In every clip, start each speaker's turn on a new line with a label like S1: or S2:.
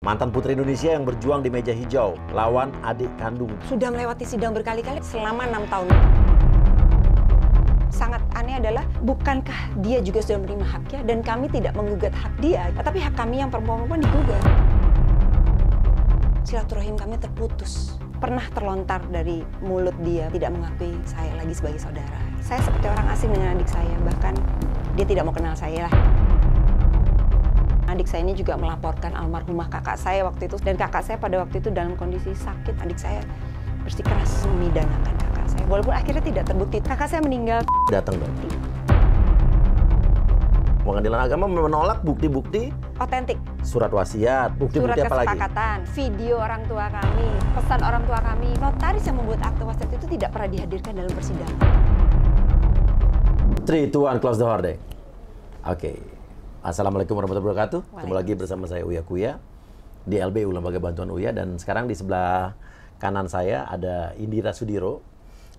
S1: Mantan putri Indonesia yang berjuang di meja hijau lawan adik kandung.
S2: Sudah melewati sidang berkali-kali selama 6 tahun. Sangat aneh adalah bukankah dia juga sudah menerima haknya dan kami tidak menggugat hak dia, tetapi hak kami yang perempuan digugat. Silaturahim kami terputus. Pernah terlontar dari mulut dia tidak mengakui saya lagi sebagai saudara. Saya seperti orang asing dengan adik saya, bahkan dia tidak mau kenal saya lah. Adik saya ini juga melaporkan almarhumah kakak saya waktu itu, dan kakak saya pada waktu itu dalam kondisi sakit. Adik saya bersikeras memidanakan kakak saya, walaupun akhirnya tidak terbukti. Kakak saya meninggal.
S1: Datang dong. Pengadilan agama menolak bukti-bukti
S2: Otentik.
S1: surat wasiat, bukti-bukti apa lagi?
S2: Surat kesepakatan, video orang tua kami, pesan orang tua kami. Notaris yang membuat akte wasiat itu tidak pernah dihadirkan dalam persidangan.
S1: 3, 2, 1, close the door deh. Oke. Assalamualaikum warahmatullahi wabarakatuh. Kembali lagi bersama saya Uya Kuya di LBU, Lembaga Bantuan Uya, dan sekarang di sebelah kanan saya ada Indira Sudiro,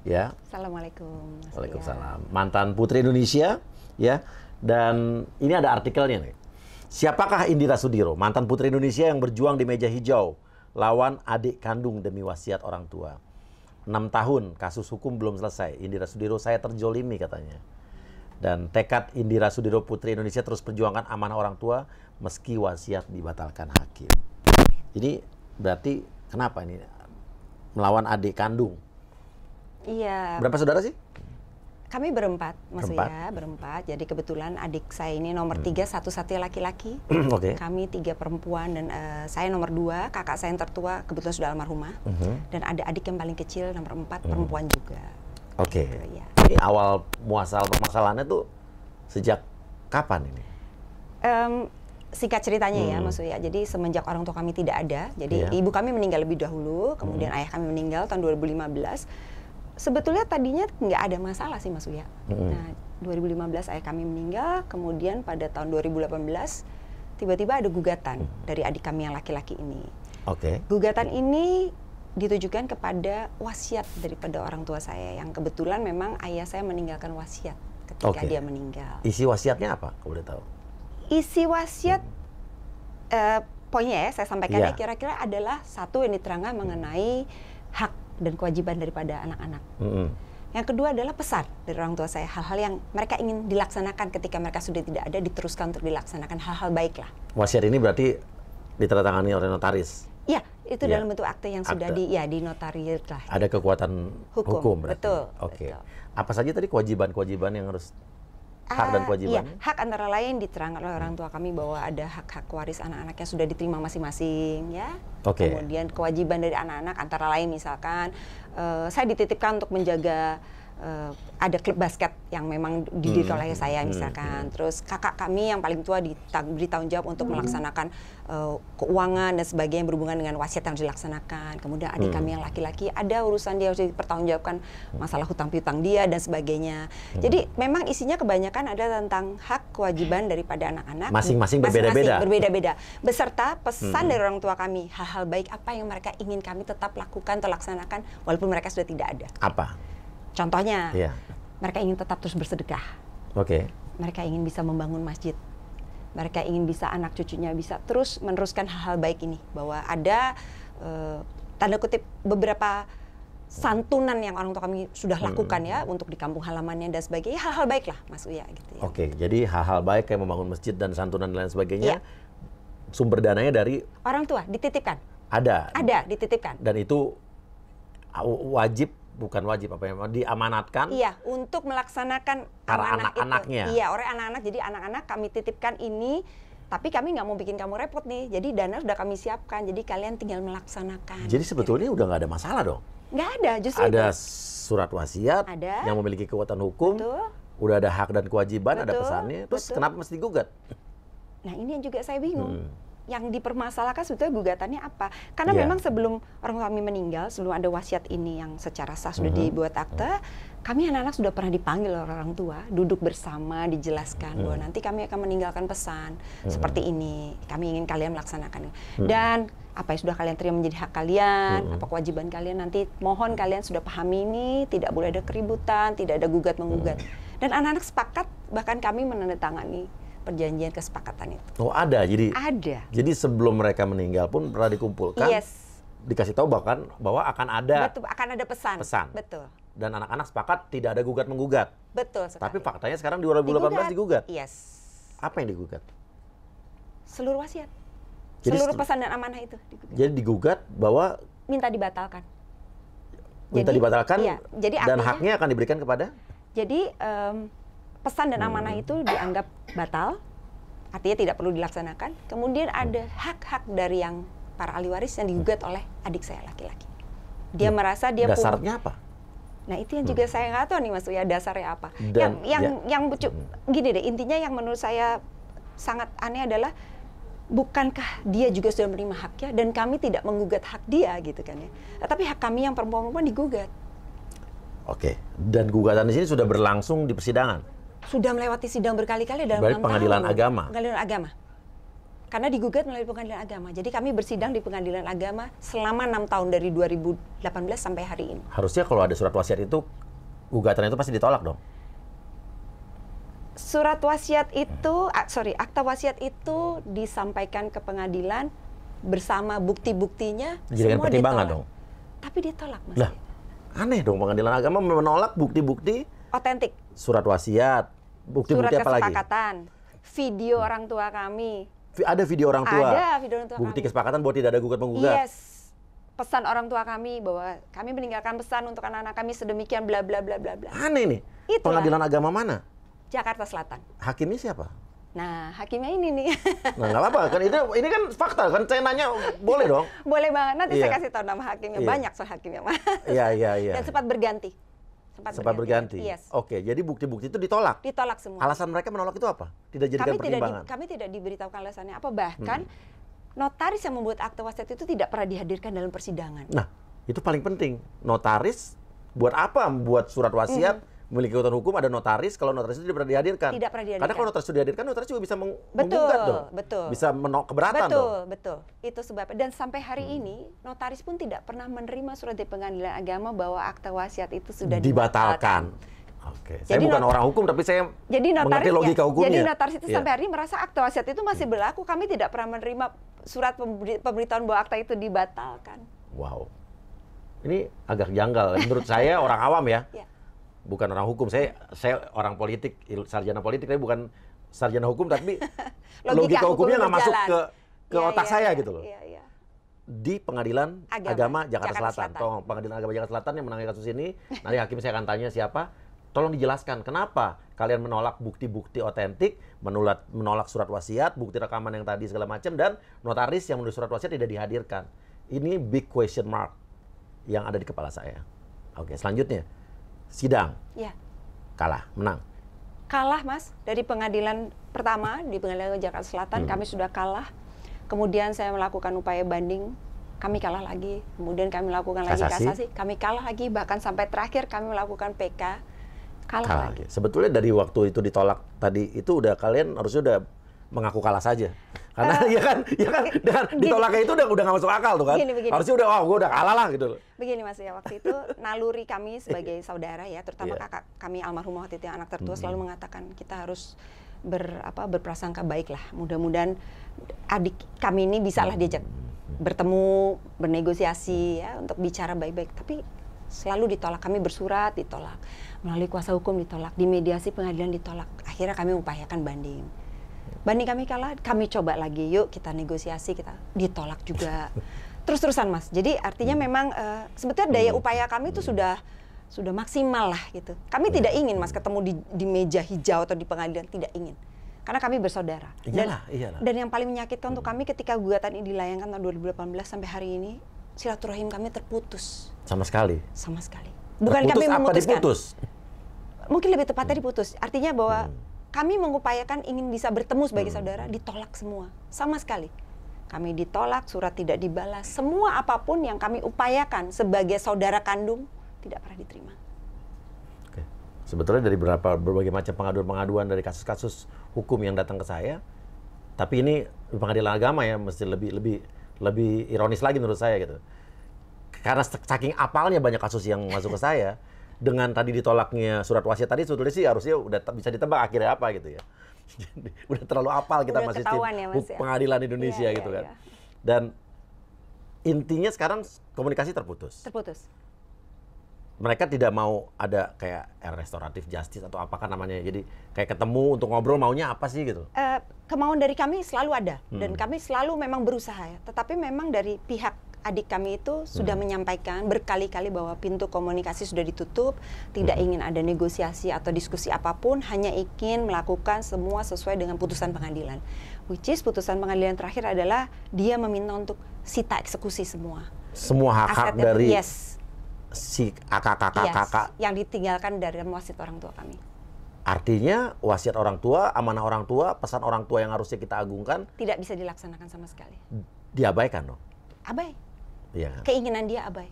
S1: ya.
S2: Assalamualaikum.
S1: Waalaikumsalam. Mantan putri Indonesia, ya. Dan ini ada artikelnya nih. Siapakah Indira Sudiro, mantan putri Indonesia yang berjuang di meja hijau lawan adik kandung demi wasiat orang tua? 6 tahun kasus hukum belum selesai. Indira Sudiro, saya terjolimi katanya. Dan tekad Indira Sudiro putri Indonesia terus perjuangkan amanah orang tua meski wasiat dibatalkan hakim. Jadi berarti kenapa ini melawan adik kandung?
S2: Iya.
S1: Berapa saudara sih?
S2: Kami berempat, Mas
S1: Berempat.
S2: Uya, berempat. Jadi kebetulan adik saya ini nomor 3, satu-satunya laki-laki.
S1: Oke.
S2: Kami 3 perempuan dan saya nomor 2, kakak saya yang tertua kebetulan sudah almarhumah. Dan ada adik yang paling kecil nomor 4, perempuan juga.
S1: Oke.
S2: Gitu, ya.
S1: Ini awal muasal permasalahannya tuh sejak kapan ini?
S2: Singkat ceritanya ya, Mas Uya. Jadi semenjak orang tua kami tidak ada, jadi ibu kami meninggal lebih dahulu, kemudian ayah kami meninggal tahun 2015. Sebetulnya tadinya nggak ada masalah sih, Mas Uya. Nah, 2015 ayah kami meninggal, kemudian pada tahun 2018 tiba-tiba ada gugatan dari adik kami yang laki-laki ini.
S1: Oke.
S2: Gugatan ini ditujukan kepada wasiat daripada orang tua saya yang kebetulan memang ayah saya meninggalkan wasiat ketika dia meninggal.
S1: Isi wasiatnya apa, kalau boleh tahu?
S2: Isi wasiat, poinnya ya saya sampaikan kira-kira adalah satu yang diterangkan mengenai hak dan kewajiban daripada anak-anak. Yang kedua adalah pesan dari orang tua saya, hal-hal yang mereka ingin dilaksanakan ketika mereka sudah tidak ada, diteruskan untuk dilaksanakan hal-hal baik lah.
S1: Wasiat ini berarti ditandatangani oleh notaris?
S2: Iya, itu dalam bentuk akte yang sudah dinotarir lah.
S1: Ada kekuatan hukum berarti?
S2: Betul.
S1: Oke.
S2: Betul.
S1: Apa saja tadi kewajiban-kewajiban yang harus hak dan kewajiban?
S2: Iya, hak antara lain diterangkan oleh orang tua kami bahwa ada hak-hak waris anak-anak yang sudah diterima masing-masing, ya.
S1: Oke.
S2: Kemudian kewajiban dari anak-anak antara lain misalkan saya dititipkan untuk menjaga ada klub basket yang memang didirikan oleh saya misalkan. Terus kakak kami yang paling tua diberi tanggung jawab untuk melaksanakan keuangan dan sebagainya berhubungan dengan wasiat yang dilaksanakan. Kemudian adik kami yang laki-laki ada urusan dia harus dipertanggungjawabkan masalah hutang piutang dia dan sebagainya. Jadi memang isinya kebanyakan ada tentang hak kewajiban daripada anak-anak.
S1: Masing-masing berbeda-beda.
S2: Berbeda-beda. Beserta pesan dari orang tua kami, hal-hal baik apa yang mereka ingin kami tetap lakukan atau laksanakan walaupun mereka sudah tidak ada.
S1: Apa?
S2: Contohnya,
S1: Iya.
S2: mereka ingin tetap terus bersedekah.
S1: Oke.
S2: Mereka ingin bisa membangun masjid. Mereka ingin bisa anak cucunya bisa terus meneruskan hal-hal baik ini. Bahwa ada tanda kutip beberapa santunan yang orang tua kami sudah lakukan ya untuk di kampung halamannya dan sebagainya. Hal-hal baik lah, Mas Uya gitu ya.
S1: Oke, jadi hal-hal baik kayak membangun masjid dan santunan dan lain sebagainya, sumber dananya dari
S2: Orang tua dititipkan.
S1: ada.
S2: Ada dititipkan.
S1: Dan itu wajib, bukan wajib apa ya, diamanatkan.
S2: Iya, untuk melaksanakan
S1: para
S2: amanah
S1: anak-anaknya.
S2: itu. Iya, oleh anak-anak. Jadi anak-anak kami titipkan ini, tapi kami nggak mau bikin kamu repot nih. Jadi dana sudah kami siapkan. Jadi kalian tinggal melaksanakan.
S1: Jadi sebetulnya udah nggak ada masalah dong.
S2: Nggak ada, justru
S1: Ada
S2: itu.
S1: surat wasiat
S2: Ada.
S1: yang memiliki kekuatan hukum.
S2: Betul.
S1: Udah ada hak dan kewajiban, ada
S2: Betul,
S1: pesannya. Terus
S2: betul.
S1: kenapa mesti digugat?
S2: Nah ini yang juga saya bingung. Yang dipermasalahkan sebetulnya gugatannya apa? Karena memang sebelum orang tua kami meninggal, sebelum ada wasiat ini yang secara sah sudah dibuat akte, kami anak-anak sudah pernah dipanggil oleh orang tua, duduk bersama, dijelaskan bahwa nanti kami akan meninggalkan pesan seperti ini. Kami ingin kalian melaksanakan. Dan apa yang sudah kalian terima menjadi hak kalian, apa kewajiban kalian, nanti mohon kalian sudah pahami ini, tidak boleh ada keributan, tidak ada gugat-menggugat. Dan anak-anak sepakat, bahkan kami menandatangani perjanjian kesepakatan itu.
S1: Oh ada,
S2: Ada.
S1: jadi sebelum mereka meninggal pun pernah dikumpulkan,
S2: Yes.
S1: dikasih tahu bahwa akan ada
S2: Betul, akan ada pesan. Betul.
S1: dan anak-anak sepakat tidak ada gugat menggugat.
S2: Betul sekali.
S1: Tapi faktanya sekarang di 2018 digugat.
S2: Yes.
S1: Apa yang digugat?
S2: Seluruh wasiat.
S1: Jadi
S2: Seluruh pesan dan amanah itu digugat.
S1: Jadi digugat bahwa
S2: Minta dibatalkan.
S1: minta dibatalkan
S2: iya, jadi
S1: dan
S2: artinya-
S1: haknya akan diberikan kepada
S2: Jadi pesan dan amanah itu dianggap batal, artinya tidak perlu dilaksanakan. Kemudian ada hak-hak dari yang para ahli waris yang digugat oleh adik saya laki-laki. Dia merasa dia
S1: dasarnya apa?
S2: Nah itu yang juga saya nggak tahu nih Mas Uya dasarnya apa.
S1: Dan,
S2: Gini deh, intinya yang menurut saya sangat aneh adalah bukankah dia juga sudah menerima haknya dan kami tidak menggugat hak dia gitu kan ya. Tapi hak kami yang perempuan-perempuan digugat.
S1: Oke, dan gugatan di sini sudah berlangsung di persidangan.
S2: Sudah melewati sidang berkali-kali dalam
S1: Berarti
S2: 6
S1: pengadilan
S2: tahun.
S1: agama.
S2: Pengadilan agama. Karena digugat melalui pengadilan agama. Jadi kami bersidang di pengadilan agama selama 6 tahun dari 2018 sampai hari ini.
S1: Harusnya kalau ada surat wasiat itu, gugatan itu pasti ditolak dong.
S2: Surat wasiat itu, akta wasiat itu disampaikan ke pengadilan bersama bukti-buktinya.
S1: Dijadikan
S2: semua
S1: pertimbangan
S2: ditolak.
S1: dong.
S2: Tapi ditolak, Mas.
S1: Lah, aneh dong pengadilan agama menolak bukti-bukti
S2: Otentik.
S1: surat wasiat,
S2: Surat
S1: bukti-bukti apa lagi?
S2: kesepakatan, video orang tua kami.
S1: Ada video orang tua.
S2: Ada video orang tua
S1: Bukti
S2: kami.
S1: kesepakatan bahwa tidak ada gugat menggugat.
S2: Yes. Pesan orang tua kami bahwa kami meninggalkan pesan untuk anak-anak kami sedemikian bla bla bla bla bla.
S1: Aneh nih.
S2: Itulah.
S1: Pengadilan agama mana?
S2: Jakarta Selatan.
S1: Hakimnya siapa?
S2: Nah, hakimnya ini nih.
S1: Nah, nggak apa-apa kan ini kan fakta kan, saya nanya boleh dong.
S2: Boleh banget. Nanti
S1: Iya.
S2: saya kasih tahu nama hakimnya.
S1: Iya.
S2: Banyak soal hakimnya, Mas.
S1: Iya.
S2: Dan sempat berganti.
S1: Sempat berganti.
S2: Yes.
S1: Oke, jadi bukti-bukti itu ditolak.
S2: Ditolak semua.
S1: Alasan mereka menolak itu apa? Tidak jadikan pertimbangan.
S2: Kami tidak diberitahukan alasannya apa. Bahkan notaris yang membuat akte wasiat itu tidak pernah dihadirkan dalam persidangan.
S1: Nah, itu paling penting. Notaris buat apa membuat surat wasiat? Memiliki kekuatan hukum, ada notaris. Kalau notaris itu tidak pernah dihadirkan.
S2: Tidak pernah dihadirkan.
S1: Karena kalau notaris itu dihadirkan, notaris juga bisa
S2: Betul,
S1: menggugat dong.
S2: betul.
S1: Bisa keberatan dong.
S2: Betul. Itu sebabnya. Dan sampai hari ini, notaris pun tidak pernah menerima surat dari pengadilan agama bahwa akta wasiat itu sudah dibatalkan.
S1: Oke, saya
S2: Jadi
S1: bukan orang hukum, tapi saya
S2: Jadi
S1: mengerti logika hukumnya.
S2: Jadi notaris itu
S1: Iya.
S2: sampai hari ini merasa akta wasiat itu masih berlaku. Kami tidak pernah menerima surat pemberitahuan bahwa akta itu dibatalkan.
S1: Wow. Ini agak janggal. Menurut saya orang awam ya.
S2: Ya.
S1: Bukan orang hukum. Saya orang politik, sarjana politik, tapi bukan sarjana hukum, tapi logika hukumnya nggak masuk ke otak saya gitu loh.
S2: Iya.
S1: Di Pengadilan Agama Jakarta Selatan.
S2: Selatan.
S1: Tolong, Pengadilan Agama Jakarta Selatan yang menangani kasus ini, nanti hakim saya akan tanya siapa. Tolong dijelaskan kenapa kalian menolak bukti-bukti otentik, menolak surat wasiat, bukti rekaman yang tadi segala macam, dan notaris yang menulis surat wasiat tidak dihadirkan. Ini big question mark yang ada di kepala saya. Oke, selanjutnya sidang.
S2: Ya.
S1: Kalah, menang.
S2: Kalah, Mas, dari pengadilan pertama di Pengadilan Jakarta Selatan kami sudah kalah. Kemudian saya melakukan upaya banding, kami kalah lagi. Kemudian kami melakukan lagi kasasi, kami kalah lagi. Bahkan sampai terakhir kami melakukan PK, kalah lagi.
S1: Sebetulnya dari waktu itu ditolak tadi itu udah kalian harusnya udah mengaku kalah saja. Karena ya kan dengan ditolaknya itu udah nggak masuk akal tuh kan.
S2: Begini.
S1: Harusnya udah gue udah kalah lah gitu loh.
S2: Begini Mas ya, waktu itu naluri kami sebagai saudara ya, terutama kakak kami almarhumah waktu itu yang anak tertua selalu mengatakan kita harus berprasangka baik lah. Mudah-mudahan adik kami ini bisalah diajak bertemu, bernegosiasi ya untuk bicara baik-baik. Tapi selalu ditolak. Kami bersurat ditolak, melalui kuasa hukum ditolak, di mediasi pengadilan ditolak. Akhirnya kami upayakan banding. Banding kami kalah, kami coba lagi, yuk kita negosiasi, kita ditolak juga. Terus-terusan Mas. Jadi artinya memang sebetulnya daya upaya kami itu sudah maksimal lah gitu. Kami tidak ingin Mas ketemu di meja hijau atau di pengadilan, tidak ingin. Karena kami bersaudara.
S1: Iyalah.
S2: Dan yang paling menyakitkan untuk kami ketika gugatan ini dilayangkan tahun 2018 sampai hari ini, silaturahim kami terputus.
S1: Sama sekali.
S2: Sama sekali. Bukan
S1: Terputus
S2: kami
S1: apa
S2: memutuskan.
S1: diputus?
S2: Mungkin lebih tepatnya diputus. Artinya bahwa kami mengupayakan ingin bisa bertemu sebagai saudara, ditolak semua. Sama sekali. Kami ditolak, surat tidak dibalas. Semua apapun yang kami upayakan sebagai saudara kandung, tidak pernah diterima.
S1: Oke. Sebetulnya dari berbagai macam pengaduan-pengaduan dari kasus-kasus hukum yang datang ke saya, tapi ini pengadilan agama ya, mesti lebih ironis lagi menurut saya gitu. Karena saking apalnya banyak kasus yang masuk ke saya, dengan tadi ditolaknya surat wasiat tadi sebetulnya sih harusnya udah bisa ditebak akhirnya apa gitu ya. Jadi, udah terlalu apal kita
S2: Udah
S1: masih
S2: ketahuan ya, Mas, ya?
S1: pengadilan Indonesia
S2: Iya,
S1: gitu
S2: iya,
S1: kan.
S2: iya.
S1: Dan intinya sekarang komunikasi terputus.
S2: Terputus.
S1: Mereka tidak mau ada kayak restoratif justice atau apakah namanya. Jadi kayak ketemu untuk ngobrol maunya apa sih gitu.
S2: Kemauan dari kami selalu ada dan kami selalu memang berusaha ya. Tetapi memang dari pihak adik kami itu sudah menyampaikan berkali-kali bahwa pintu komunikasi sudah ditutup, tidak ingin ada negosiasi atau diskusi apapun, hanya ingin melakukan semua sesuai dengan putusan pengadilan. Which is putusan pengadilan terakhir adalah dia meminta untuk sita eksekusi semua.
S1: Semua hak-hak
S2: Aset-
S1: dari
S2: yes,
S1: si kakak-kakak.
S2: yang ditinggalkan dari wasiat orang tua kami.
S1: Artinya wasiat orang tua, amanah orang tua, pesan orang tua yang harusnya kita agungkan
S2: Tidak bisa dilaksanakan sama sekali.
S1: diabaikan dong.
S2: Abai.
S1: Iya kan?
S2: Keinginan dia abai.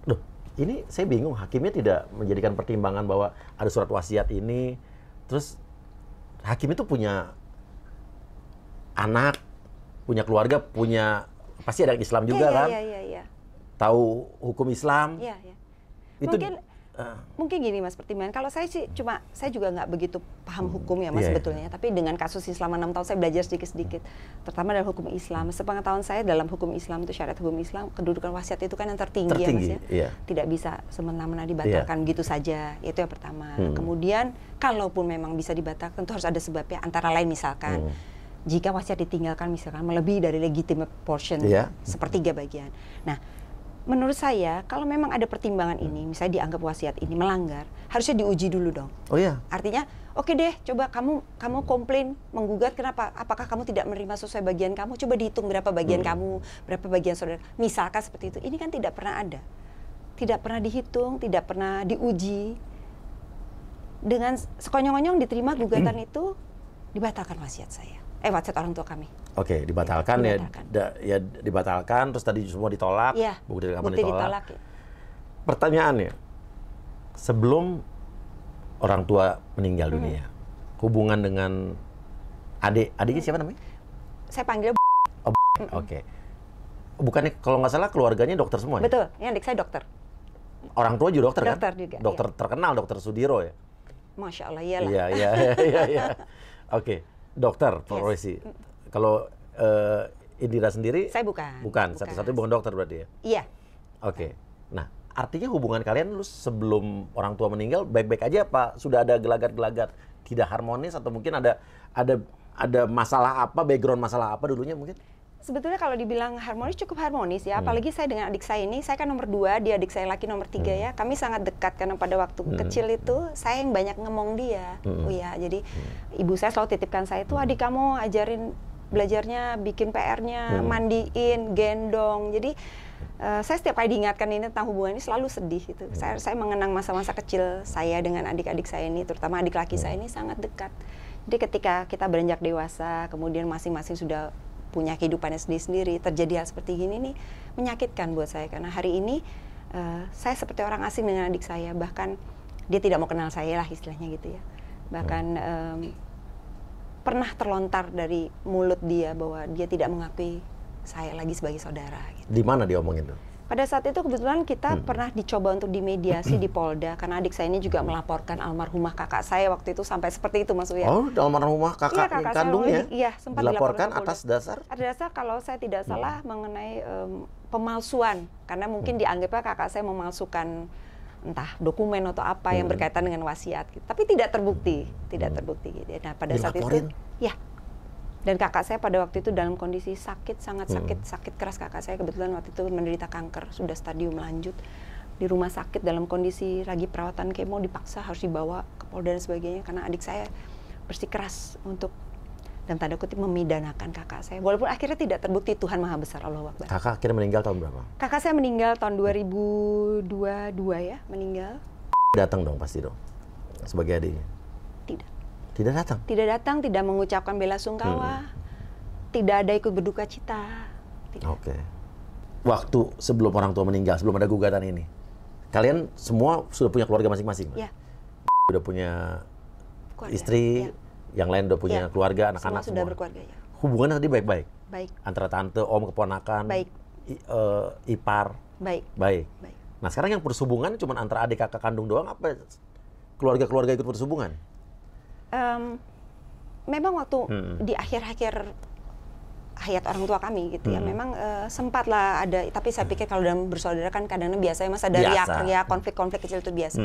S1: Loh, ini saya bingung, hakimnya tidak menjadikan pertimbangan bahwa ada surat wasiat ini, terus hakim itu punya anak, punya keluarga, punya pasti ada Islam juga kan?
S2: Iya.
S1: Tahu hukum Islam.
S2: Iya.
S1: Itu
S2: Mungkin gini Mas pertimbangan. Kalau saya sih saya juga nggak begitu paham hukum ya Mas
S1: Iya, iya.
S2: sebetulnya. Tapi dengan kasus ini selama 6 tahun saya belajar sedikit-sedikit. Terutama dalam hukum Islam. Sepengetahuan saya dalam hukum Islam itu syariat hukum Islam kedudukan wasiat itu kan yang tertinggi ya Mas ya.
S1: iya.
S2: Tidak bisa semena-mena dibatalkan gitu saja. Itu yang pertama. Kemudian kalaupun memang bisa dibatalkan tentu harus ada sebabnya. Antara lain misalkan jika wasiat ditinggalkan misalkan melebihi dari legitimate portion
S1: Iya.
S2: sepertiga bagian. Nah, menurut saya, kalau memang ada pertimbangan ini, misalnya dianggap wasiat ini melanggar, harusnya diuji dulu dong.
S1: Oh iya.
S2: Artinya, oke deh, coba kamu komplain, menggugat, kenapa? Apakah kamu tidak menerima sesuai bagian kamu? Coba dihitung berapa bagian kamu, berapa bagian saudara. Misalkan seperti itu. Ini kan tidak pernah ada. Tidak pernah dihitung, tidak pernah diuji. Dengan sekonyong-konyong diterima gugatan itu, dibatalkan wasiat saya. Wasiat orang tua kami.
S1: Oke, dibatalkan, ya dibatalkan, terus tadi semua ditolak,
S2: Iya,
S1: bukti rekaman
S2: bukti
S1: ditolak.
S2: ya.
S1: Pertanyaannya, sebelum orang tua meninggal dunia, hubungan dengan adiknya siapa namanya?
S2: Saya panggil
S1: Oke. Bukannya kalau nggak salah keluarganya dokter semua ya?
S2: betul, ini adik saya dokter.
S1: Orang tua juga dokter kan?
S2: Dokter juga,
S1: Dokter terkenal, dokter Sudiro ya?
S2: Masya Allah, iyalah.
S1: Iya. Oke, dokter profesi. Kalau Indira sendiri?
S2: Saya bukan.
S1: Bukan, satu-satunya bukan dokter berarti ya?
S2: Iya.
S1: Oke. Nah, artinya hubungan kalian lu sebelum orang tua meninggal baik-baik aja apa sudah ada gelagat-gelagat tidak harmonis atau mungkin ada masalah apa, background masalah apa dulunya mungkin?
S2: Sebetulnya kalau dibilang harmonis, cukup harmonis ya. Apalagi saya dengan adik saya ini, saya kan nomor 2, dia adik saya laki nomor 3 ya. Kami sangat dekat karena pada waktu kecil itu saya yang banyak ngemong dia. Oh ya, jadi ibu saya selalu titipkan saya itu, adik kamu ajarin belajarnya, bikin PR-nya, mandiin, gendong. Jadi saya setiap kali diingatkan ini tentang hubungan ini selalu sedih gitu. Saya mengenang masa-masa kecil saya dengan adik-adik saya ini, terutama adik laki saya ini sangat dekat. Jadi ketika kita beranjak dewasa, kemudian masing-masing sudah punya kehidupannya sendiri-sendiri, terjadi hal seperti gini nih menyakitkan buat saya karena hari ini saya seperti orang asing dengan adik saya, bahkan dia tidak mau kenal saya lah istilahnya gitu ya. Bahkan pernah terlontar dari mulut dia bahwa dia tidak mengakui saya lagi sebagai saudara. Gitu.
S1: Di mana dia omongin tuh?
S2: Pada saat itu kebetulan kita pernah dicoba untuk dimediasi di Polda karena adik saya ini juga melaporkan almarhumah kakak saya waktu itu sampai seperti itu Mas Uya.
S1: Oh, almarhumah kakak kandungnya?
S2: Iya, sempat
S1: dilaporkan
S2: ke Polda.
S1: atas dasar?
S2: Ada dasar kalau saya tidak salah mengenai pemalsuan karena mungkin dianggapnya kakak saya memalsukan entah dokumen atau apa yang berkaitan dengan wasiat gitu. Tapi tidak terbukti gitu. Nah, pada saat itu ya. Dan kakak saya pada waktu itu dalam kondisi sakit, sangat sakit keras. Kakak saya kebetulan waktu itu menderita kanker, sudah stadium lanjut. Di rumah sakit dalam kondisi lagi perawatan kemo, dipaksa harus dibawa ke Polda dan sebagainya. Karena adik saya bersikeras untuk, dalam tanda kutip, memidanakan kakak saya. Walaupun akhirnya tidak terbukti, Tuhan Maha Besar, Allahu Akbar.
S1: Kakak akhirnya meninggal tahun berapa?
S2: Kakak saya meninggal tahun 2022 ya, meninggal.
S1: Datang dong pasti dong, sebagai adiknya?
S2: Tidak.
S1: Tidak datang?
S2: Tidak datang, tidak mengucapkan bela sungkawa, tidak ada ikut berduka cita.
S1: Oke. Waktu sebelum orang tua meninggal, sebelum ada gugatan ini, kalian semua sudah punya keluarga masing-masing?
S2: Ya.
S1: Udah punya
S2: Keluarga,
S1: istri, yang lain udah punya keluarga, anak-anak
S2: semua. Sudah berkeluarga ya.
S1: Hubungannya tadi baik-baik?
S2: Baik.
S1: Antara tante, om, keponakan,
S2: Baik.
S1: Ipar?
S2: Baik.
S1: Baik.
S2: Baik.
S1: Nah sekarang yang putus hubungan cuma antara adik kakak kandung doang, apa keluarga-keluarga ikut putus hubungan?
S2: memang waktu di akhir-akhir hayat orang tua kami gitu ya, memang sempatlah ada, tapi saya pikir kalau dalam bersaudara kan kadang-kadang biasa ya Mas, ada riak-riak, konflik-konflik kecil itu biasa.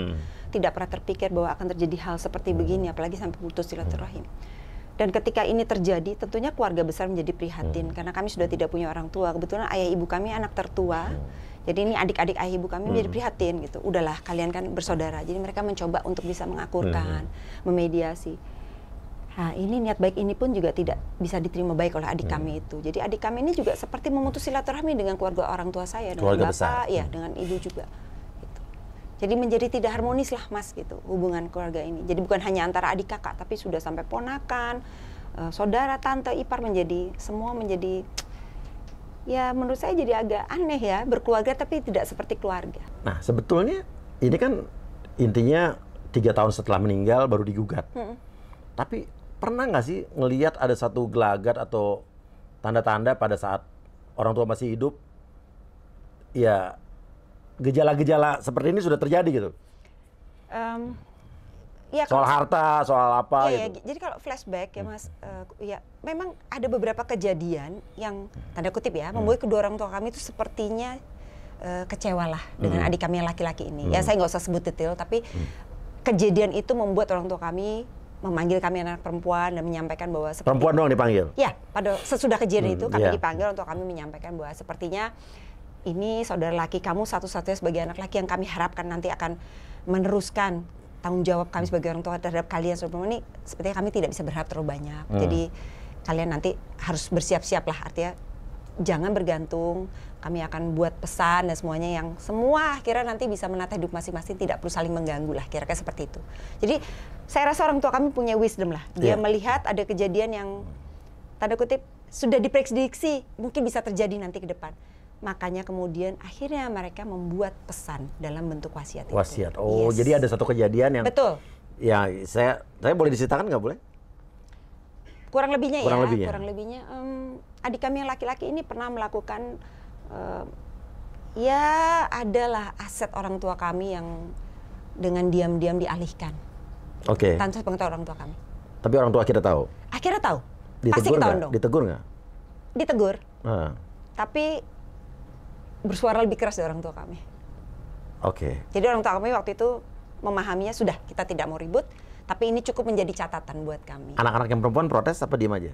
S2: Tidak pernah terpikir bahwa akan terjadi hal seperti begini, apalagi sampai putus silaturahim. Dan ketika ini terjadi, tentunya keluarga besar menjadi prihatin karena kami sudah tidak punya orang tua. Kebetulan ayah ibu kami anak tertua. Jadi ini adik-adik ayah ibu kami menjadi prihatin gitu. Udahlah, kalian kan bersaudara. Jadi mereka mencoba untuk bisa mengakurkan, memediasi. Nah, ini niat baik ini pun juga tidak bisa diterima baik oleh adik kami itu. Jadi adik kami ini juga seperti memutus silaturahmi dengan keluarga orang tua saya, dengan
S1: keluarga
S2: bapak,
S1: besar.
S2: ya, dengan ibu juga. Gitu. Jadi menjadi tidak harmonis lah Mas gitu hubungan keluarga ini. Jadi bukan hanya antara adik kakak, tapi sudah sampai ponakan, saudara, tante, ipar, menjadi semua menjadi, ya menurut saya jadi agak aneh ya, berkeluarga tapi tidak seperti keluarga.
S1: Nah, sebetulnya ini kan intinya 3 tahun setelah meninggal baru digugat. Tapi pernah nggak sih ngelihat ada satu gelagat atau tanda-tanda pada saat orang tua masih hidup, ya gejala-gejala seperti ini sudah terjadi gitu?
S2: Ya,
S1: soal harta, soal apa
S2: ya,
S1: gitu?
S2: ya, jadi kalau flashback ya Mas, ya memang ada beberapa kejadian yang tanda kutip ya membuat kedua orang tua kami itu sepertinya kecewa lah dengan adik kami yang laki-laki ini. Ya saya nggak usah sebut detail, tapi kejadian itu membuat orang tua kami memanggil kami anak perempuan dan menyampaikan bahwa
S1: Perempuan doang dipanggil?
S2: Ya, pada sesudah kejadian itu kami
S1: iya.
S2: dipanggil untuk kami menyampaikan bahwa sepertinya ini saudara laki kamu satu-satunya sebagai anak laki yang kami harapkan nanti akan meneruskan tanggung jawab kami sebagai orang tua terhadap kalian sebelum ini. Sepertinya kami tidak bisa berharap terlalu banyak. Jadi kalian nanti harus bersiap-siap lah, artinya jangan bergantung. Kami akan buat pesan dan semuanya yang semua akhirnya nanti bisa menata hidup masing-masing, tidak perlu saling mengganggu lah, kira-kira seperti itu. Jadi saya rasa orang tua kami punya wisdom lah. Dia melihat ada kejadian yang tanda kutip sudah diprediksi mungkin bisa terjadi nanti ke depan. Makanya kemudian akhirnya mereka membuat pesan dalam bentuk wasiat itu.
S1: Wasiat. Oh, jadi ada satu kejadian yang...
S2: Betul.
S1: Ya, saya boleh diceritakan nggak boleh?
S2: Kurang lebihnya
S1: kurang
S2: ya,
S1: lebihnya.
S2: kurang lebihnya. Adik kami yang laki-laki ini pernah melakukan, ya adalah aset orang tua kami yang dengan diam-diam dialihkan.
S1: Oke.
S2: Tanpa pengetahuan orang tua kami.
S1: Tapi orang tua akhirnya tahu?
S2: Akhirnya tahu. Pasti
S1: Ditegur
S2: ketahuan
S1: nggak?
S2: dong.
S1: Ditegur nggak?
S2: Ditegur. Tapi bersuara lebih keras dari orang tua kami.
S1: Oke.
S2: Jadi orang tua kami waktu itu memahaminya sudah, kita tidak mau ribut, tapi ini cukup menjadi catatan buat kami.
S1: Anak-anak yang perempuan protes apa diem aja?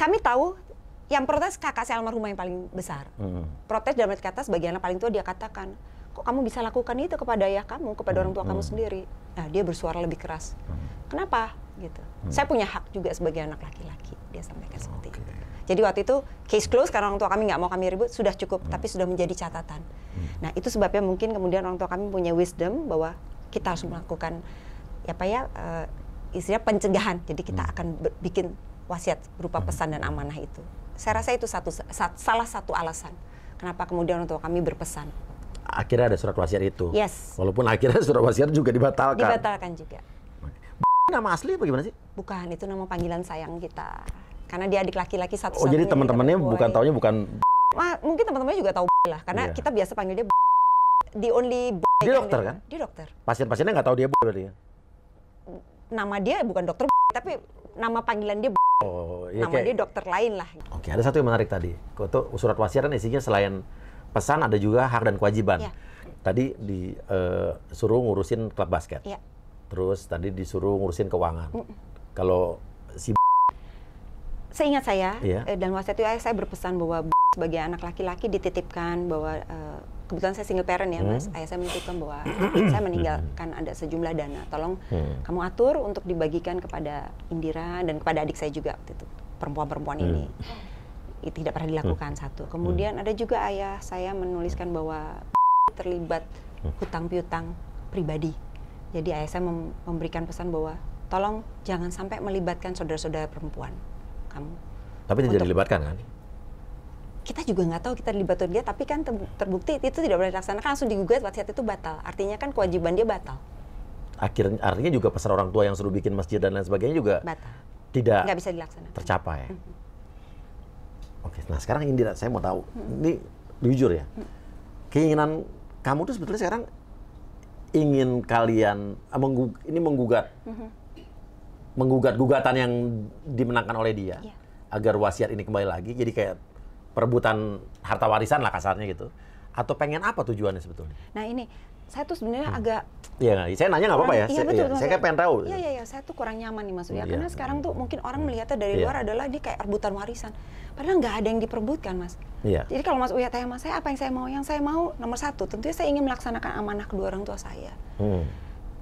S2: Kami tahu yang protes kakak saya almarhumah yang paling besar. Protes dalam arti kata sebagai anak paling tua dia katakan, kok kamu bisa lakukan itu kepada ayah kamu, kepada orang tua kamu sendiri? Nah, dia bersuara lebih keras. Kenapa? Gitu. Saya punya hak juga sebagai anak laki-laki, dia sampaikan seperti itu. Jadi waktu itu case close karena orang tua kami nggak mau kami ribut, sudah cukup, tapi sudah menjadi catatan. Nah, itu sebabnya mungkin kemudian orang tua kami punya wisdom bahwa kita harus melakukan istilahnya pencegahan. Jadi kita akan bikin wasiat berupa pesan dan amanah itu. Saya rasa itu salah satu alasan kenapa kemudian orang tua kami berpesan.
S1: Akhirnya ada surat wasiat itu.
S2: Yes.
S1: Walaupun akhirnya surat wasiat juga dibatalkan.
S2: Dibatalkan juga.
S1: Nama asli apa gimana sih?
S2: Bukan, itu nama panggilan sayang kita. Karena dia adik laki-laki satu-satunya.
S1: Oh, jadi teman-temannya bukan taunya bukan.
S2: Mungkin teman-temannya juga tahu lah, karena kita biasa panggil dia the only.
S1: Dia dokter kan?
S2: Dia dokter.
S1: Pasien-pasiennya nggak tahu dia berarti ya?
S2: Nama dia bukan dokter, tapi nama panggilan dia.
S1: Oh, iya,
S2: nama dia dokter lain lah.
S1: Oke, ada satu yang menarik tadi. Itu surat wasiat kan isinya selain pesan ada juga hak dan kewajiban.
S2: Ya.
S1: Tadi disuruh ngurusin klub basket.
S2: Ya.
S1: Terus tadi disuruh ngurusin keuangan. Kalau si
S2: seingat saya, dan wasiat itu saya berpesan bahwa sebagai anak laki-laki dititipkan bahwa kebetulan saya single parent ya Mas, ayah saya menitipkan bahwa saya meninggalkan ada sejumlah dana, tolong kamu atur untuk dibagikan kepada Indira dan kepada adik saya juga waktu itu, perempuan-perempuan ini. Itu tidak pernah dilakukan satu. Kemudian ada juga ayah saya menuliskan bahwa terlibat hutang piutang pribadi. Jadi ayah saya memberikan pesan bahwa tolong jangan sampai melibatkan saudara-saudara perempuan kamu.
S1: Tapi tidak dilibatkan kan?
S2: Kita juga nggak tahu kita dilibatkan dia, tapi kan terbukti itu tidak boleh dilaksanakan, langsung digugat, wasiat itu batal. Artinya kan kewajiban dia batal. Artinya juga pesan orang tua yang suruh bikin masjid dan lain sebagainya juga batal.
S1: Tidak
S2: nggak bisa dilaksanakan.
S1: Tercapai. Oke, nah sekarang Indira, saya mau tahu, ini jujur ya, keinginan kamu tuh sebetulnya sekarang ingin kalian ini menggugat menggugat gugatan yang dimenangkan oleh dia
S2: Iya.
S1: agar wasiat ini kembali lagi, jadi kayak perebutan harta warisan lah kasarnya gitu. Atau pengen apa tujuannya sebetulnya?
S2: Nah ini, saya tuh sebenarnya agak
S1: Iya, saya nanya nggak apa-apa ya.
S2: Iya betul.
S1: Saya kayak pengen tahu.
S2: Iya, saya tuh kurang nyaman nih Mas Uya.
S1: Iya.
S2: Karena sekarang tuh mungkin orang melihatnya dari
S1: Iya.
S2: luar adalah ini kayak rebutan warisan. Padahal nggak ada yang diperebutkan Mas.
S1: Iya.
S2: Jadi kalau Mas Uya tanya sama saya apa yang saya mau? Yang saya mau nomor satu, tentunya saya ingin melaksanakan amanah kedua orang tua saya.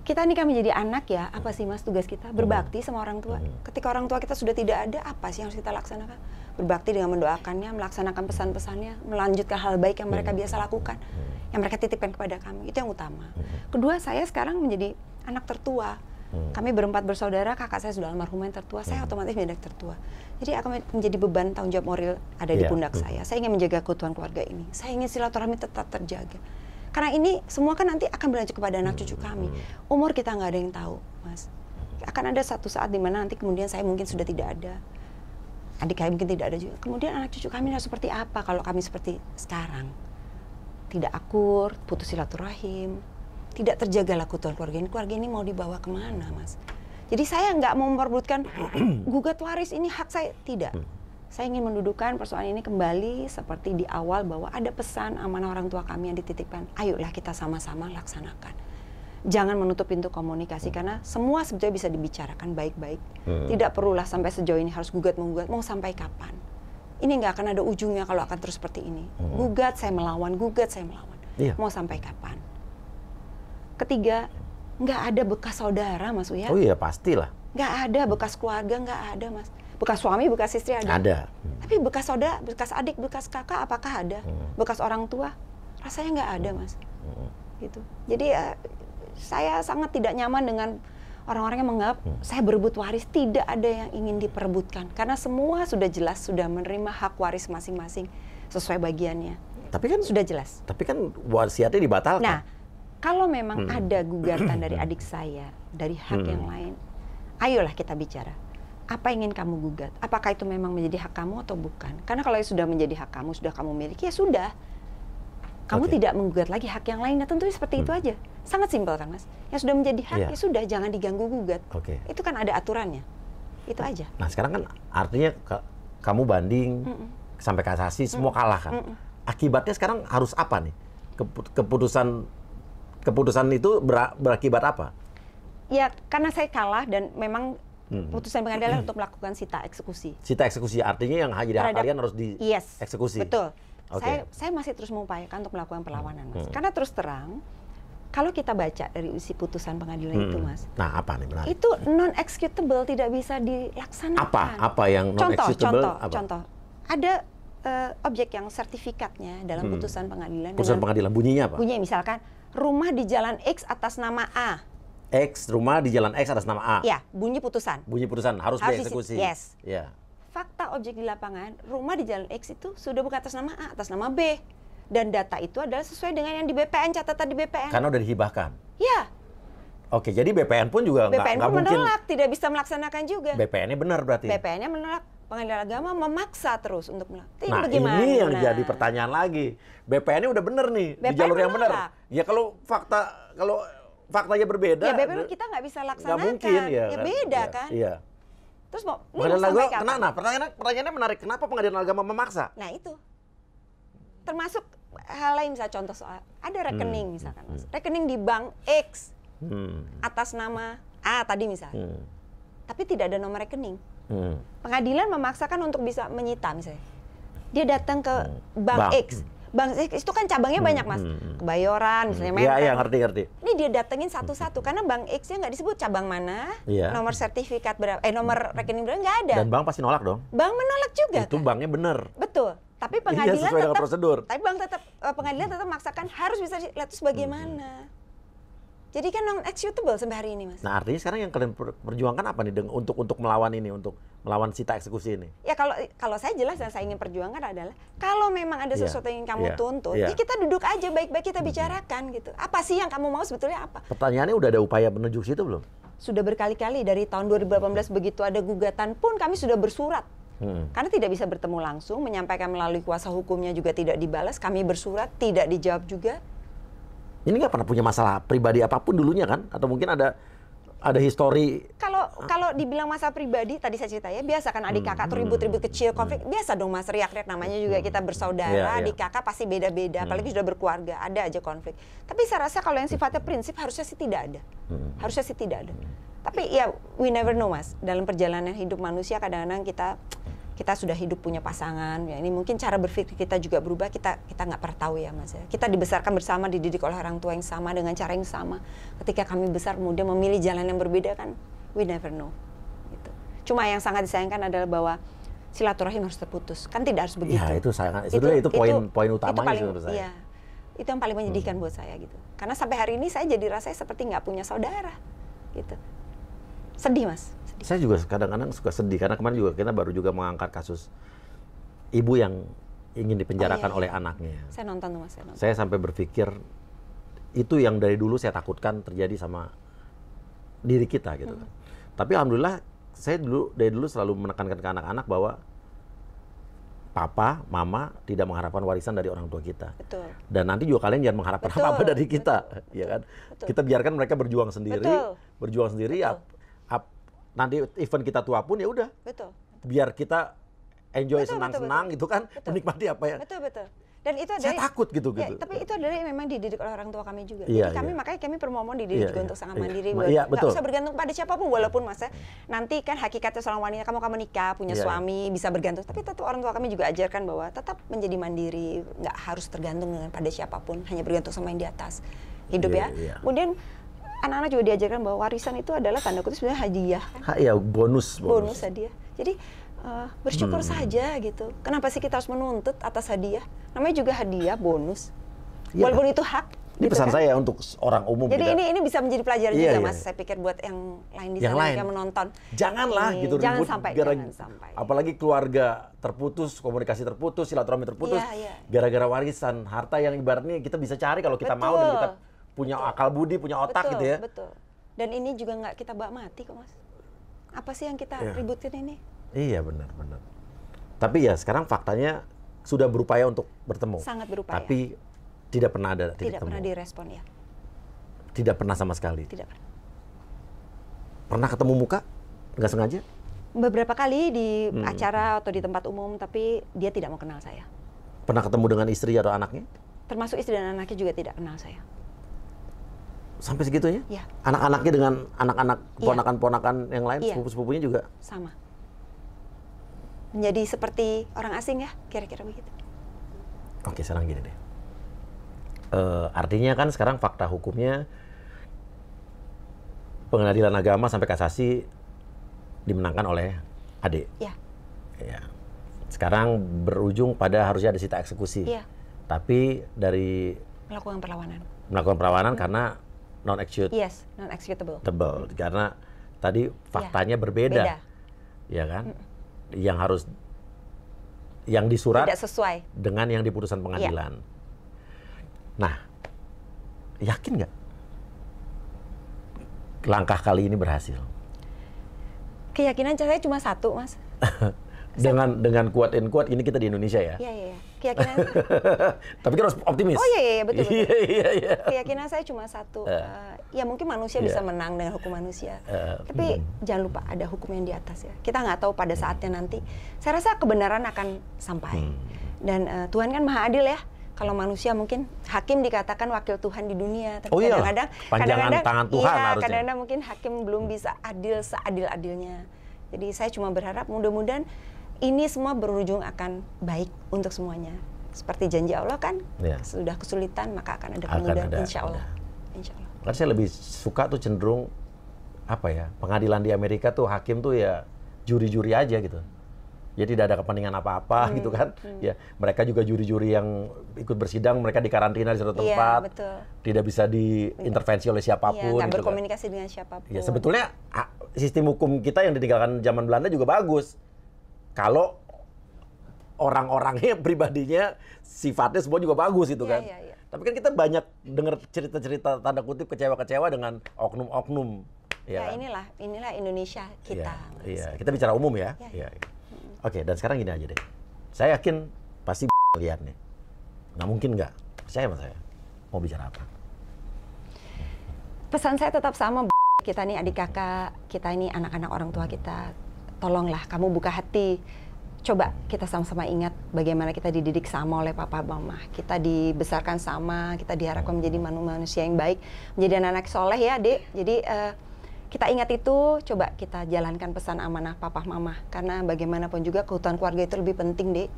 S2: Kita ini kan menjadi anak ya, apa sih Mas tugas kita? Berbakti sama orang tua. Ketika orang tua kita sudah tidak ada, apa sih yang harus kita laksanakan? Berbakti dengan mendoakannya, melaksanakan pesan-pesannya, melanjutkan hal baik yang mereka biasa lakukan, yang mereka titipkan kepada kami. Itu yang utama. Kedua, saya sekarang menjadi anak tertua. Kami berempat bersaudara, kakak saya sudah almarhum yang tertua, saya otomatis menjadi anak tertua. Jadi akan menjadi beban tanggung jawab moral ada di pundak saya. Saya ingin menjaga keutuhan keluarga ini. Saya ingin silaturahmi tetap terjaga. Karena ini semua kan nanti akan berlanjut kepada anak cucu kami. Umur kita nggak ada yang tahu, Mas. Akan ada satu saat di mana nanti kemudian saya mungkin sudah tidak ada. Adik saya mungkin tidak ada juga. Kemudian anak cucu kami harus seperti apa kalau kami seperti sekarang? Tidak akur, putus silaturahim, tidak terjagalah keutuhan keluarga ini. Keluarga ini mau dibawa kemana, Mas? Jadi saya nggak mau memperebutkan gugat waris ini hak saya, tidak. Saya ingin mendudukkan persoalan ini kembali seperti di awal bahwa ada pesan amanah orang tua kami yang dititipkan. Ayolah kita sama-sama laksanakan. Jangan menutup pintu komunikasi karena semua sebetulnya bisa dibicarakan baik-baik. Tidak perlulah sampai sejauh ini harus gugat-menggugat. Mau sampai kapan? Ini nggak akan ada ujungnya kalau akan terus seperti ini. Gugat saya melawan, gugat saya melawan.
S1: Iya.
S2: Mau sampai kapan? Ketiga, nggak ada bekas saudara, Mas Uya.
S1: Oh iya, pastilah.
S2: Nggak ada bekas keluarga, nggak ada, Mas. Bekas suami, bekas istri ada.
S1: Ada.
S2: Tapi bekas saudara, bekas adik, bekas kakak, apakah ada? Bekas orang tua, rasanya nggak ada, Mas. Gitu. Jadi saya sangat tidak nyaman dengan orang-orang yang menganggap saya berebut waris. Tidak ada yang ingin diperebutkan. Karena semua sudah jelas, sudah menerima hak waris masing-masing sesuai bagiannya.
S1: Tapi kan
S2: Sudah jelas.
S1: Tapi kan wasiatnya dibatalkan.
S2: Nah, kalau memang ada gugatan dari adik saya, dari hak yang lain, ayolah kita bicara. Apa yang ingin kamu gugat? Apakah itu memang menjadi hak kamu atau bukan? Karena kalau sudah menjadi hak kamu, sudah kamu miliki, ya sudah. Kamu tidak menggugat lagi hak yang lain. Nah, tentunya seperti itu aja. Sangat simpel kan, Mas? Yang sudah menjadi hak, ya sudah, jangan diganggu-gugat. Itu kan ada aturannya. Itu aja.
S1: Nah, sekarang kan artinya kamu banding, sampai kasasi, semua kalah kan? Akibatnya sekarang harus apa nih? Keputusan itu berakibat apa?
S2: Ya, karena saya kalah dan memang putusan pengadilan untuk melakukan sita eksekusi.
S1: Sita eksekusi artinya yang jadi hak kalian harus dieksekusi.
S2: Betul. Saya masih terus mengupayakan untuk melakukan perlawanan, Mas. Karena terus terang, kalau kita baca dari isi putusan pengadilan itu, Mas.
S1: Nah, apa nih benar?
S2: Itu non-executable, tidak bisa dilaksanakan.
S1: Apa yang non-executable?
S2: Contoh. Ada objek yang sertifikatnya dalam putusan pengadilan.
S1: Putusan pengadilan bunyinya apa?
S2: Bunyinya misalkan, rumah di Jalan X atas nama A.
S1: X, rumah di Jalan X atas nama A.
S2: Ya, bunyi putusan.
S1: Bunyi putusan, harus dieksekusi.
S2: Yes.
S1: Ya.
S2: Fakta objek di lapangan, rumah di Jalan X itu sudah bukan atas nama A, atas nama B. Dan data itu adalah sesuai dengan yang di BPN, catatan di BPN.
S1: Karena udah dihibahkan?
S2: Ya.
S1: Oke, jadi BPN pun juga
S2: BPN
S1: nggak
S2: pun
S1: mungkin.
S2: menolak, tidak bisa melaksanakan juga.
S1: BPN-nya benar berarti?
S2: BPN-nya menolak. Pengadilan agama memaksa terus untuk melakukan.
S1: Nah, ini yang jadi pertanyaan lagi. BPN-nya udah bener nih, di jalur yang benar. Ya kalau faktanya berbeda.
S2: Ya BPN kita nggak bisa laksanakan.
S1: Nggak mungkin ya.
S2: Ya beda kan.
S1: Iya.
S2: Terus mau
S1: pengadilan agama kenapa? Pertanyaannya menarik. Kenapa pengadilan agama memaksa?
S2: Nah itu. Termasuk hal lain, misalnya contoh soal ada rekening misalkan, Mas. Rekening di bank X atas nama A tadi misalnya. Tapi tidak ada nomor rekening. Pengadilan memaksakan untuk bisa menyita misalnya. Dia datang ke bank X. Bank X itu kan cabangnya banyak, Mas. Kebayoran misalnya, Menteng.
S1: Iya, ngerti.
S2: Ini dia datengin satu-satu karena bank X-nya nggak disebut cabang mana, nomor sertifikat berapa, nomor rekening berapa, nggak ada.
S1: Dan bank pasti nolak dong.
S2: Bank menolak juga.
S1: Itu
S2: kan?
S1: banknya bener.
S2: Betul. Tapi pengadilan
S1: sesuai dengan
S2: tetap
S1: prosedur.
S2: Tapi pengadilan tetap memaksakan harus bisa dilihat terus bagaimana. Jadi kan non-executable sampai hari ini, Mas.
S1: Nah, artinya sekarang yang kalian perjuangkan apa nih untuk melawan ini, untuk melawan sita eksekusi ini?
S2: Ya kalau saya jelas yang saya ingin perjuangkan adalah kalau memang ada sesuatu yang kamu tuntut, ya kita duduk aja baik-baik kita bicarakan gitu. Apa sih yang kamu mau sebetulnya apa?
S1: Pertanyaannya udah ada upaya menuju situ belum?
S2: Sudah berkali-kali dari tahun 2018 begitu ada gugatan pun kami sudah bersurat. Karena tidak bisa bertemu langsung, menyampaikan melalui kuasa hukumnya juga tidak dibalas, kami bersurat tidak dijawab juga.
S1: Ini nggak pernah punya masalah pribadi apapun dulunya kan? Atau mungkin ada histori
S2: kalau kalau dibilang masalah pribadi, tadi saya cerita ya, biasa kan adik kakak tuh ribut-ribut kecil, konflik, biasa dong Mas, riak-riak, namanya juga kita bersaudara, adik kakak pasti beda-beda, apalagi sudah berkeluarga, ada aja konflik. Tapi saya rasa kalau yang sifatnya prinsip harusnya sih tidak ada. Harusnya sih tidak ada. Tapi ya we never know Mas, dalam perjalanan hidup manusia kadang-kadang kita sudah hidup punya pasangan, ya ini mungkin cara berpikir kita juga berubah, kita nggak pernah tahu ya Mas ya. Kita dibesarkan bersama, dididik oleh orang tua yang sama dengan cara yang sama. Ketika kami besar kemudian memilih jalan yang berbeda kan, we never know. Gitu. Cuma yang sangat disayangkan adalah bahwa silaturahim harus terputus, kan tidak harus begitu.
S1: Ya itu sangat, itu poin utamanya menurut saya.
S2: Iya, itu yang paling menyedihkan buat saya gitu. Karena sampai hari ini saya jadi rasanya seperti nggak punya saudara, gitu. Sedih Mas.
S1: Saya juga kadang-kadang suka sedih karena kemarin juga kita baru juga mengangkat kasus ibu yang ingin dipenjarakan oleh anaknya.
S2: Saya nonton tuh Mas,
S1: Saya sampai berpikir itu yang dari dulu saya takutkan terjadi sama diri kita gitu kan. Tapi alhamdulillah saya dari dulu selalu menekankan ke anak-anak bahwa papa, mama tidak mengharapkan warisan dari orang tua kita.
S2: Betul.
S1: Dan nanti juga kalian jangan mengharapkan apa-apa dari kita, ya kan? Betul. Kita biarkan mereka berjuang sendiri, nanti event kita tua pun ya udah.
S2: Betul.
S1: Biar kita enjoy senang-senang gitu kan, menikmati apa ya.
S2: Betul. Dan itu
S1: saya takut gitu.
S2: Tapi itu adalah yang memang dididik oleh orang tua kami juga.
S1: Iya,
S2: Jadi makanya kami permohon dididik juga untuk sangat mandiri.
S1: Iya,
S2: nggak usah bergantung pada siapapun, walaupun Mas nanti kan hakikatnya seorang wanita kamu nikah, punya suami, bisa bergantung. Tapi tetap orang tua kami juga ajarkan bahwa tetap menjadi mandiri, nggak harus tergantung pada siapapun, hanya bergantung sama yang di atas. Hidup ya. Kemudian anak-anak juga diajarkan bahwa warisan itu adalah tanda kutip sebenarnya hadiah.
S1: Iya, bonus
S2: hadiah. Jadi bersyukur saja gitu. Kenapa sih kita harus menuntut atas hadiah? Namanya juga hadiah, bonus. Ya, walaupun itu hak.
S1: Ini
S2: gitu
S1: pesan
S2: kan?
S1: saya untuk orang umum.
S2: Jadi ini bisa menjadi pelajaran juga Mas. Saya pikir buat yang lain di sana yang menonton.
S1: Janganlah gitu.
S2: Jangan sampai.
S1: Apalagi keluarga terputus, komunikasi terputus, silaturahmi terputus. Gara-gara warisan, harta yang ibaratnya kita bisa cari kalau kita mau dan kita punya akal budi, punya otak gitu ya.
S2: Betul. Dan ini juga nggak kita bawa mati kok Mas. Apa sih yang kita ributin ini?
S1: Iya benar. Tapi ya sekarang faktanya sudah berupaya untuk bertemu.
S2: Sangat berupaya.
S1: Tapi tidak pernah ada titik temu.
S2: Tidak pernah direspon ya.
S1: Tidak pernah sama sekali.
S2: Tidak pernah.
S1: Pernah ketemu muka? Nggak sengaja?
S2: Beberapa kali di acara atau di tempat umum, tapi dia tidak mau kenal saya.
S1: Pernah ketemu dengan istri atau anaknya?
S2: Termasuk istri dan anaknya juga tidak kenal saya.
S1: Sampai segitunya?
S2: Iya.
S1: Anak-anaknya dengan anak-anak ponakan-ponakan yang lain, sepupu-sepupunya juga?
S2: Sama. Menjadi seperti orang asing ya, kira-kira begitu.
S1: Oke, sekarang gini deh. Artinya kan sekarang fakta hukumnya pengadilan agama sampai kasasi dimenangkan oleh adik.
S2: Iya.
S1: Ya. Sekarang berujung pada harusnya ada sita eksekusi.
S2: Iya.
S1: Tapi dari
S2: melakukan
S1: perlawanan karena non-executable.
S2: Yes, non-executable.
S1: Karena tadi faktanya berbeda. Ya kan? Yang disurat
S2: tidak sesuai
S1: dengan yang di putusan pengadilan. Nah, yakin nggak langkah kali ini berhasil?
S2: Keyakinan saya cuma satu, Mas.
S1: dengan quote and quote ini kita di Indonesia ya.
S2: Iya. Keyakinan.
S1: Tapi kan harus optimis.
S2: Oh iya betul.
S1: Iya.
S2: Keyakinan saya cuma satu. Ya mungkin manusia bisa menang dengan hukum manusia. Tapi jangan lupa ada hukum yang di atas ya. Kita nggak tahu pada saatnya nanti. Saya rasa kebenaran akan sampai. Dan Tuhan kan maha adil ya. Kalau manusia mungkin hakim dikatakan wakil Tuhan di dunia, tapi kadang-kadang
S1: tangan Tuhan harusnya.
S2: Kadang-kadang mungkin hakim belum bisa adil seadil-adilnya. Jadi saya cuma berharap mudah-mudahan ini semua berujung akan baik untuk semuanya. Seperti janji Allah kan, sudah kesulitan maka akan ada kemudahan, insya Allah.
S1: Kan saya lebih suka tuh cenderung pengadilan di Amerika tuh hakim tuh ya juri-juri aja gitu. Jadi tidak ada kepentingan apa-apa gitu kan. Ya, mereka juga juri-juri yang ikut bersidang, mereka dikarantina di suatu tempat.
S2: Betul.
S1: Tidak bisa diintervensi oleh siapapun.
S2: Nggak
S1: gitu
S2: berkomunikasi dengan siapapun.
S1: Ya, sebetulnya sistem hukum kita yang ditinggalkan zaman Belanda juga bagus. Kalau orang-orangnya pribadinya sifatnya semua juga bagus itu kan.
S2: Iya.
S1: Tapi kan kita banyak dengar cerita-cerita tanda kutip kecewa-kecewa dengan oknum-oknum.
S2: Ya, inilah Indonesia kita.
S1: Iya, kita bicara umum ya. Iya. Oke, dan sekarang gini aja deh. Saya yakin pasti lihat nih. Nggak mungkin nggak. Percaya sama saya. Mau bicara apa?
S2: Pesan saya tetap sama, kita nih adik kakak, kita ini anak-anak orang tua kita, tolonglah kamu buka hati. Coba kita sama-sama ingat bagaimana kita dididik sama oleh papa mama. Kita dibesarkan sama, kita diharapkan menjadi manusia yang baik, menjadi anak-anak soleh ya, Dek. Jadi kita ingat itu, coba kita jalankan pesan amanah papa mama. Karena bagaimanapun juga keutuhan keluarga itu lebih penting, Dek.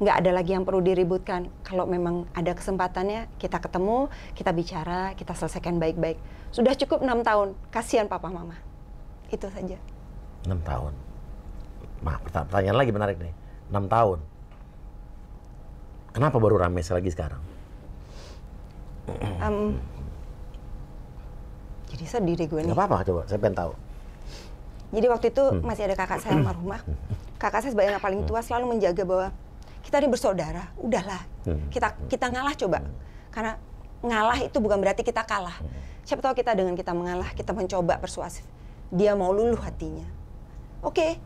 S2: Nggak ada lagi yang perlu diributkan. Kalau memang ada kesempatannya, kita ketemu, kita bicara, kita selesaikan baik-baik. Sudah cukup 6 tahun, kasihan papa mama. Itu saja.
S1: 6 tahun. Pertanyaan lagi menarik nih. 6 tahun. Kenapa baru rame lagi sekarang?
S2: Jadi sedih deh gue nih.
S1: Nggak apa-apa, coba. Saya pengen tahu.
S2: Jadi waktu itu masih ada kakak saya almarhumah. Kakak saya sebagai anak paling tua selalu menjaga bahwa kita ini bersaudara, udahlah. Kita ngalah coba. Karena ngalah itu bukan berarti kita kalah. Siapa tahu kita dengan kita mengalah, kita mencoba persuasif. Dia mau luluh hatinya. Oke,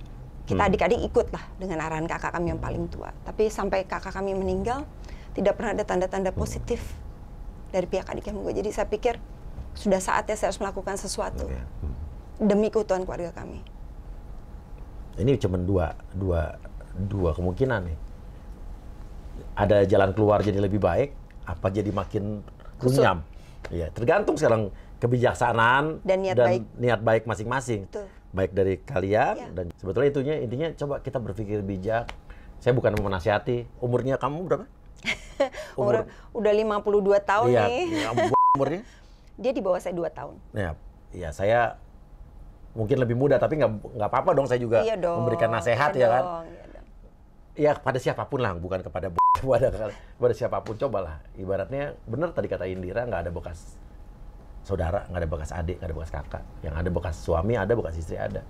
S2: kita adik-adik ikutlah dengan arahan kakak kami yang paling tua. Tapi sampai kakak kami meninggal, tidak pernah ada tanda-tanda positif dari pihak adik yang gue. Jadi saya pikir sudah saatnya saya harus melakukan sesuatu demi keutuhan keluarga kami.
S1: Ini cuma dua kemungkinan nih. Ada jalan keluar jadi lebih baik, apa jadi makin runyam? Iya, tergantung sekarang kebijaksanaan
S2: dan
S1: niat baik masing-masing.
S2: Betul.
S1: Baik dari kalian dan sebetulnya intinya coba kita berpikir bijak. Saya bukan menasihati. Umurnya kamu berapa?
S2: Umur udah 52 tahun
S1: iya,
S2: nih.
S1: Umurnya?
S2: Dia di bawah saya 2 tahun.
S1: Ya saya mungkin lebih muda tapi nggak apa-apa dong saya juga memberikan nasihat ya kan. Ya kepada siapapun lah, bukan kepada kepada siapapun, cobalah. Ibaratnya benar tadi kata Indira, nggak ada bekas saudara, nggak ada bekas adik, nggak ada bekas kakak. Yang ada bekas suami, ada bekas istri, ada.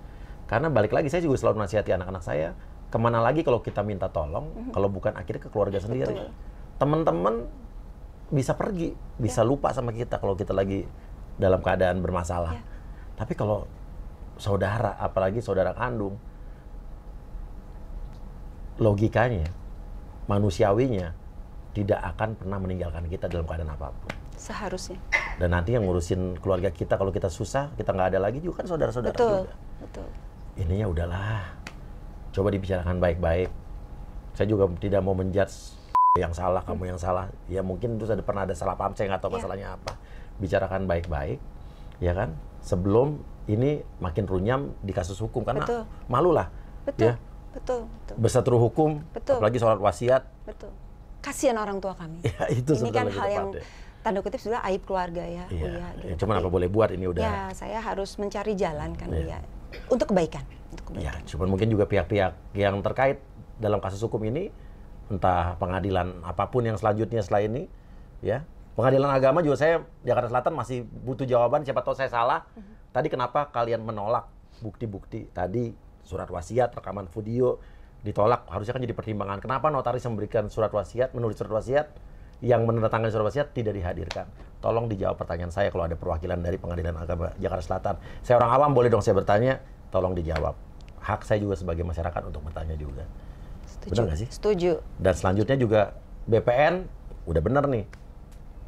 S1: Karena balik lagi, saya juga selalu nasihati anak-anak saya, kemana lagi kalau kita minta tolong, kalau bukan akhirnya ke keluarga sendiri. Teman-teman bisa pergi, bisa lupa sama kita kalau kita lagi dalam keadaan bermasalah. Tapi kalau saudara, apalagi saudara kandung, logikanya, manusiawinya, tidak akan pernah meninggalkan kita dalam keadaan apapun.
S2: Seharusnya.
S1: Dan nanti yang ngurusin keluarga kita, kalau kita susah, kita nggak ada lagi juga kan saudara-saudara juga.
S2: Betul.
S1: Ininya udahlah, coba dibicarakan baik-baik. Saya juga tidak mau menjudge yang salah, kamu yang salah. Ya mungkin itu pernah ada salah paham, saya nggak tahu masalahnya apa. Bicarakan baik-baik, ya kan? Sebelum ini makin runyam di kasus hukum, karena malu lah.
S2: Betul.
S1: Ya.
S2: Betul.
S1: Berseteru hukum, apalagi sholat wasiat.
S2: Betul. Kasihan orang tua kami.
S1: Ya, itu
S2: ini kan hal yang tanda kutip sudah aib keluarga ya.
S1: Iya. Gitu. Cuman apa boleh buat ini udah.
S2: Ya, saya harus mencari jalan kan ya. Untuk kebaikan.
S1: Ya, cuman mungkin juga pihak-pihak yang terkait dalam kasus hukum ini, entah pengadilan apapun yang selanjutnya setelah ini, ya. Pengadilan agama juga saya Jakarta Selatan masih butuh jawaban. Siapa tahu saya salah. Tadi kenapa kalian menolak bukti-bukti tadi? Surat wasiat, rekaman video ditolak, harusnya kan jadi pertimbangan. Kenapa notaris memberikan surat wasiat, menulis surat wasiat, yang menandatangani surat wasiat tidak dihadirkan? Tolong dijawab pertanyaan saya kalau ada perwakilan dari Pengadilan Agama Jakarta Selatan. Saya orang awam, boleh dong saya bertanya, tolong dijawab. Hak saya juga sebagai masyarakat untuk bertanya juga.
S2: Setuju.
S1: Benar nggak sih?
S2: Setuju.
S1: Dan selanjutnya juga BPN, udah benar nih,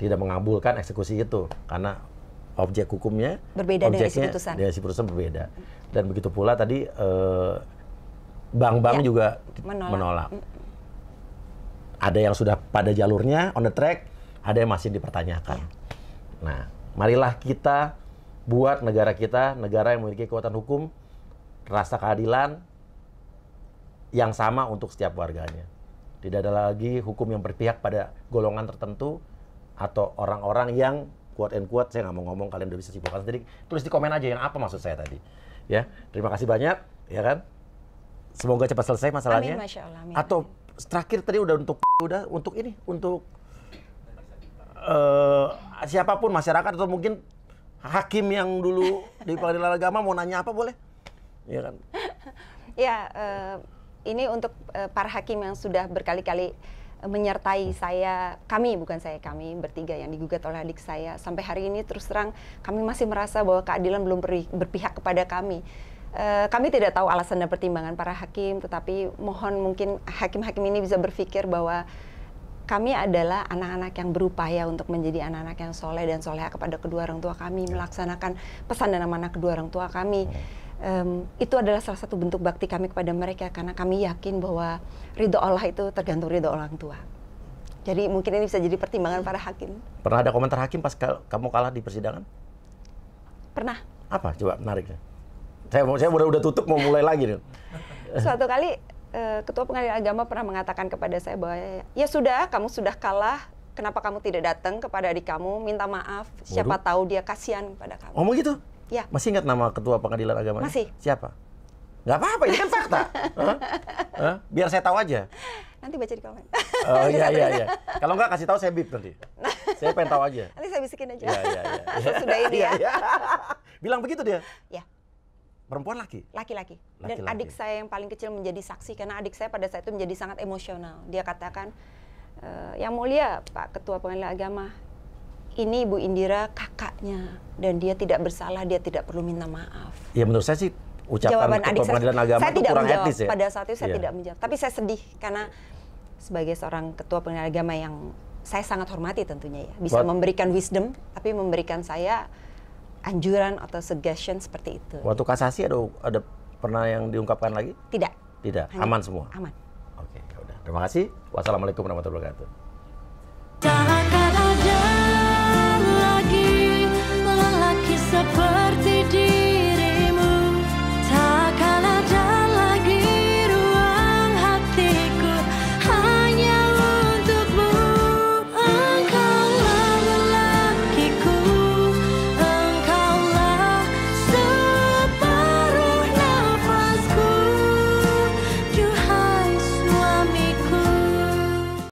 S1: tidak mengabulkan eksekusi itu, karena objek hukumnya
S2: berbeda dengan isi putusan.
S1: Dengan isi putusan berbeda. Dan begitu pula tadi bank-bank juga menolak. Ada yang sudah pada jalurnya, on the track, ada yang masih dipertanyakan. Nah, marilah kita buat negara kita, negara yang memiliki kekuatan hukum, rasa keadilan yang sama untuk setiap warganya. Tidak ada lagi hukum yang berpihak pada golongan tertentu atau orang-orang yang quote and quote, saya nggak mau ngomong, kalian udah bisa simpulkan sendiri. Tulis di komen aja yang apa maksud saya tadi. Ya, terima kasih banyak, ya kan. Semoga cepat selesai masalahnya.
S2: Amin, Masya Allah, amin.
S1: Atau terakhir tadi udah untuk ini, untuk siapapun masyarakat atau mungkin hakim yang dulu di Pengadilan Agama mau nanya apa boleh, ya kan?
S2: Ya, ini untuk para hakim yang sudah berkali-kali menyertai kami bertiga yang digugat oleh adik saya. Sampai hari ini terus terang kami masih merasa bahwa keadilan belum berpihak kepada kami. Kami tidak tahu alasan dan pertimbangan para hakim, tetapi mohon mungkin hakim-hakim ini bisa berpikir bahwa kami adalah anak-anak yang berupaya untuk menjadi anak-anak yang soleh dan soleha kepada kedua orang tua kami, melaksanakan pesan dan amanah kedua orang tua kami. Itu adalah salah satu bentuk bakti kami kepada mereka, karena kami yakin bahwa ridho Allah itu tergantung ridho orang tua. Jadi mungkin ini bisa jadi pertimbangan para hakim.
S1: Pernah ada komentar hakim pas kamu kalah di persidangan?
S2: Pernah.
S1: Apa? Coba menariknya. Saya udah tutup, mau mulai lagi nih.
S2: Suatu kali Ketua Pengadilan Agama pernah mengatakan kepada saya bahwa ya sudah, kamu sudah kalah, kenapa kamu tidak datang kepada adik kamu, minta maaf, siapa tahu dia kasihan kepada kamu.
S1: Ngomong gitu?
S2: Ya.
S1: Masih ingat nama Ketua Pengadilan Agama?
S2: Masih.
S1: Siapa? Nggak apa-apa, ini kan fakta. Biar saya tahu aja.
S2: Nanti baca di komen.
S1: Oh iya. Kalau nggak kasih tahu saya bip nanti. Saya pengen tahu aja.
S2: Nanti saya bisikin aja.
S1: Iya.
S2: Sudah ini ya.
S1: Bilang begitu dia?
S2: Ya.
S1: Perempuan laki?
S2: Laki-laki. Dan
S1: Laki-laki.
S2: adik saya yang paling kecil menjadi saksi, karena adik saya pada saat itu menjadi sangat emosional. Dia katakan, yang mulia Pak Ketua Pengadilan Agama, ini Ibu Indira kakaknya, dan dia tidak bersalah, dia tidak perlu minta maaf.
S1: Ya menurut saya sih ucapan
S2: Jawaban
S1: Ketua
S2: adik saya,
S1: Pengadilan Agama
S2: saya
S1: itu
S2: tidak
S1: kurang
S2: menjawab.
S1: etis ya?
S2: Pada saat itu saya
S1: Iya.
S2: tidak menjawab. Tapi saya sedih karena sebagai seorang Ketua Pengadilan Agama yang saya sangat hormati tentunya ya, bisa memberikan wisdom, tapi memberikan saya anjuran atau suggestion seperti itu.
S1: Waktu kasasi ada pernah yang diungkapkan lagi?
S2: Tidak.
S1: Tidak,
S2: Hanya
S1: aman semua?
S2: Aman.
S1: Oke, ya udah. Terima kasih. Wassalamualaikum warahmatullahi wabarakatuh.
S3: Tak akan ada lagi lelaki seperti